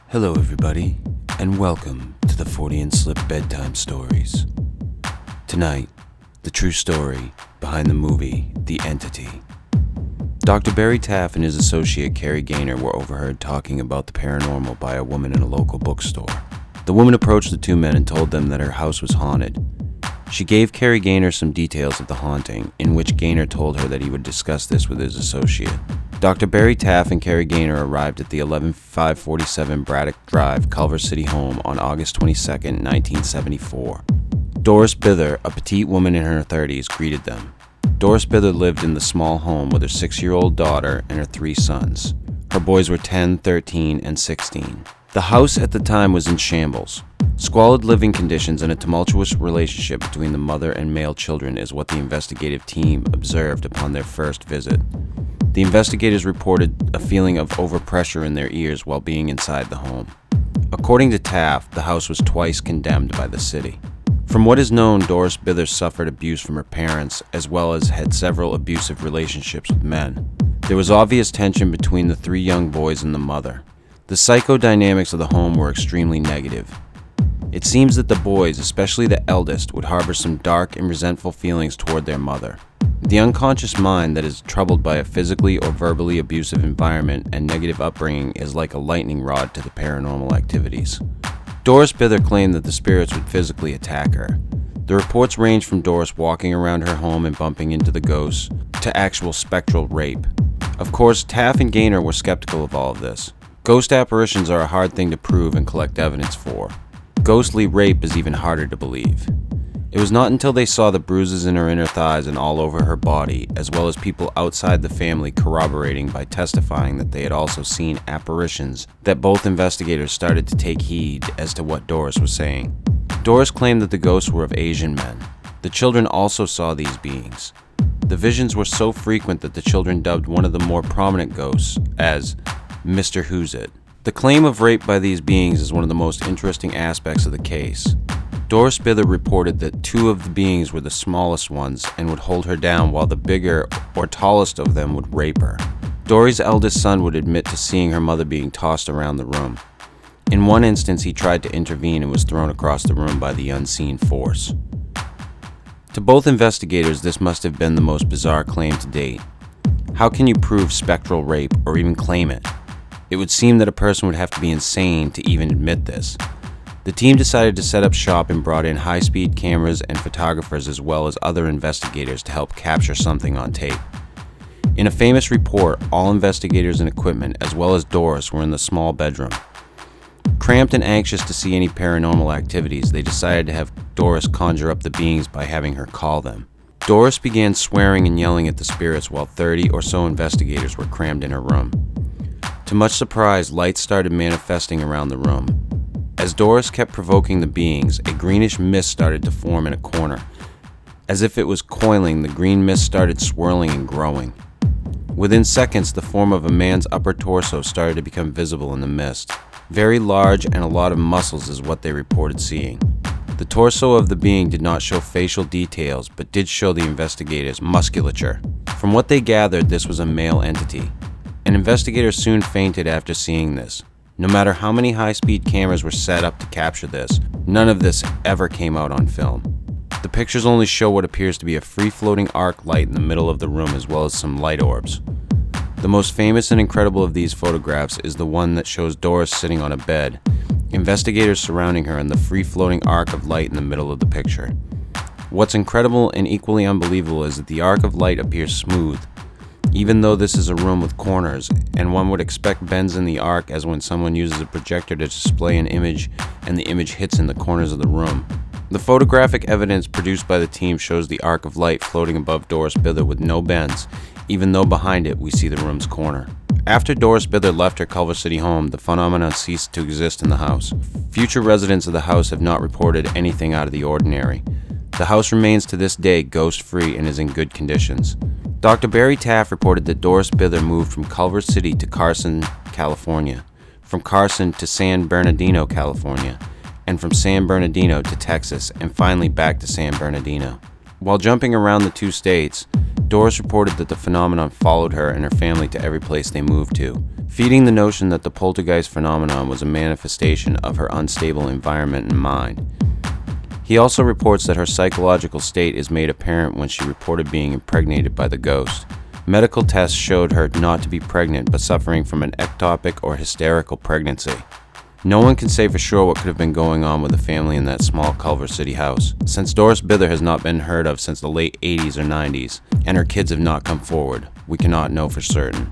Hello everybody, and welcome to the Fortean Slip Bedtime Stories. Tonight, the true story behind the movie, The Entity. Dr. Barry Taff and his associate Carrie Gaynor were overheard talking about the paranormal by a woman in a local bookstore. The woman approached the two men and told them that her house was haunted. She gave Carrie Gaynor some details of the haunting, in which Gaynor told her that he would discuss this with his associate. Dr. Barry Taff and Carrie Gaynor arrived at the 11547 Braddock Drive, Culver City home on August 22, 1974. Doris Bither, a petite woman in her 30s, greeted them. Doris Bither lived in the small home with her 6-year-old daughter and her 3 sons. Her boys were 10, 13, and 16. The house at the time was in shambles. Squalid living conditions and a tumultuous relationship between the mother and male children is what the investigative team observed upon their first visit. The investigators reported a feeling of overpressure in their ears while being inside the home. According to Taft, the house was twice condemned by the city. From what is known, Doris Bither suffered abuse from her parents, as well as had several abusive relationships with men. There was obvious tension between the 3 young boys and the mother. The psychodynamics of the home were extremely negative. It seems that the boys, especially the eldest, would harbor some dark and resentful feelings toward their mother. The unconscious mind that is troubled by a physically or verbally abusive environment and negative upbringing is like a lightning rod to the paranormal activities. Doris Bither claimed that the spirits would physically attack her. The reports range from Doris walking around her home and bumping into the ghosts to actual spectral rape. Of course, Taff and Gaynor were skeptical of all of this. Ghost apparitions are a hard thing to prove and collect evidence for. Ghostly rape is even harder to believe. It was not until they saw the bruises in her inner thighs and all over her body, as well as people outside the family corroborating by testifying that they had also seen apparitions, that both investigators started to take heed as to what Doris was saying. Doris claimed that the ghosts were of Asian men. The children also saw these beings. The visions were so frequent that the children dubbed one of the more prominent ghosts as Mr. Who's It. The claim of rape by these beings is one of the most interesting aspects of the case. Doris Bither reported that 2 of the beings were the smallest ones and would hold her down while the bigger or tallest of them would rape her. Dory's eldest son would admit to seeing her mother being tossed around the room. In one instance, he tried to intervene and was thrown across the room by the unseen force. To both investigators, this must have been the most bizarre claim to date. How can you prove spectral rape or even claim it? It would seem that a person would have to be insane to even admit this. The team decided to set up shop and brought in high-speed cameras and photographers as well as other investigators to help capture something on tape. In a famous report, all investigators and equipment, as well as Doris, were in the small bedroom. Cramped and anxious to see any paranormal activities, they decided to have Doris conjure up the beings by having her call them. Doris began swearing and yelling at the spirits while 30 or so investigators were crammed in her room. To much surprise, lights started manifesting around the room. As Doris kept provoking the beings, a greenish mist started to form in a corner. As if it was coiling, the green mist started swirling and growing. Within seconds, the form of a man's upper torso started to become visible in the mist. Very large and a lot of muscles is what they reported seeing. The torso of the being did not show facial details, but did show the investigators' musculature. From what they gathered, this was a male entity. An investigator soon fainted after seeing this. No matter how many high-speed cameras were set up to capture this, none of this ever came out on film. The pictures only show what appears to be a free-floating arc light in the middle of the room as well as some light orbs. The most famous and incredible of these photographs is the one that shows Doris sitting on a bed, investigators surrounding her, and the free-floating arc of light in the middle of the picture. What's incredible and equally unbelievable is that the arc of light appears smooth, even though this is a room with corners, and one would expect bends in the arc as when someone uses a projector to display an image and the image hits in the corners of the room. The photographic evidence produced by the team shows the arc of light floating above Doris Bither with no bends, even though behind it we see the room's corner. After Doris Bither left her Culver City home, the phenomenon ceased to exist in the house. Future residents of the house have not reported anything out of the ordinary. The house remains to this day ghost-free and is in good conditions. Dr. Barry Taff reported that Doris Bither moved from Culver City to Carson, California, from Carson to San Bernardino, California, and from San Bernardino to Texas, and finally back to San Bernardino. While jumping around the 2 states, Doris reported that the phenomenon followed her and her family to every place they moved to, feeding the notion that the poltergeist phenomenon was a manifestation of her unstable environment and mind. He also reports that her psychological state is made apparent when she reported being impregnated by the ghost. Medical tests showed her not to be pregnant but suffering from an ectopic or hysterical pregnancy. No one can say for sure what could have been going on with the family in that small Culver City house, since Doris Bither has not been heard of since the late 80s or 90s, and her kids have not come forward. We cannot know for certain.